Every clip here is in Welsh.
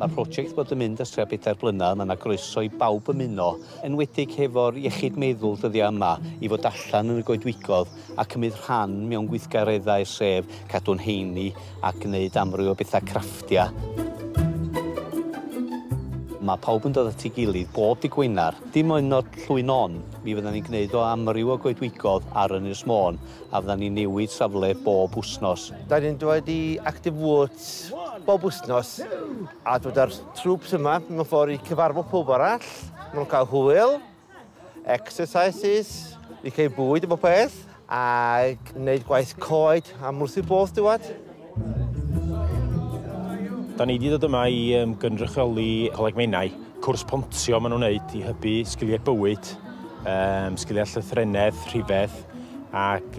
Mae'r prosiect bod yn mynd ys 4 blynedd, mae yna groeso i bawb ymuno, enwedig hefo'r iechyd meddwl dyddiau yma, i fod allan yn y goedwigodd a cymryd rhan mewn gweithgareddau sef cadw'n heini a gwneud amryw o bethau crafftia. Mae pawb yn dod at ei gilydd bob dydd Gwener. Dim ond o'r Llwyn Onn, mi fyddan ni'n gwneud o amryw o goedwigodd ar Ynys Môn, a fyddan ni'n newid safle bob wsnos. Da ni'n dod i Actif Woods bob wsnos, a dod ar trwps yma mewn ffordd i cyfarfod pob arall. Maen nhw'n cael hwyl, exercises, i cael bwyd efo peth, a gwneud gwaith coed am wrth i bost dywad. Da ni wedi dod yma i gynrychioli coleg Menau. Cwrs pontio maen nhw'n wneud i hybu sgiliau bywyd, sgiliau llythrennedd, rhifedd, ac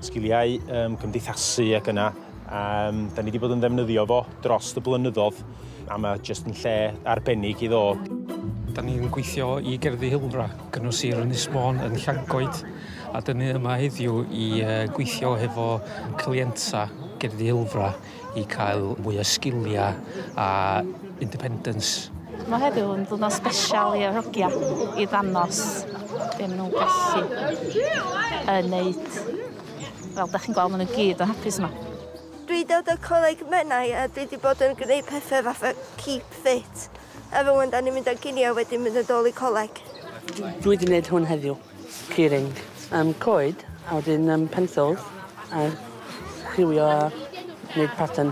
sgiliau cymdeithasu ac yna. Da ni wedi bod yn ddefnyddio fo dros y blynyddoedd, a mae jyst yn lle arbennig i ddod. Da ni'n gweithio i gerddi Hilfra, gynnwys i'r Ynys Môn yn Llangoed, a dyn ni yma heddiw i gweithio hefo clienta gerddi Hilfra i cael mwy o sgiliau a independence. Mae heddiw yn ddiwrnod sbesial i hogia i ddangos be maen nhw'n gallu wneud. Fel da chi'n gweld, maen nhw gyd yn hapus yma. Dwi dod o coleg Menau a dwi wedi bod yn gwneud pethau fatha keep fit. Efo wan da ni'n mynd â ginio wedyn mynd yn dol i coleg. Dwi wedi gwneud hwn heddiw, keyring, coed, a wedyn pencils, a rhywio a gwneud pattern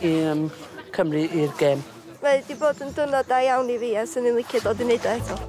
i Cymru i'r gêm. Mae wedi bod yn diwrnod da iawn i fi a sy'n ni'n licio dod i wneud o eto.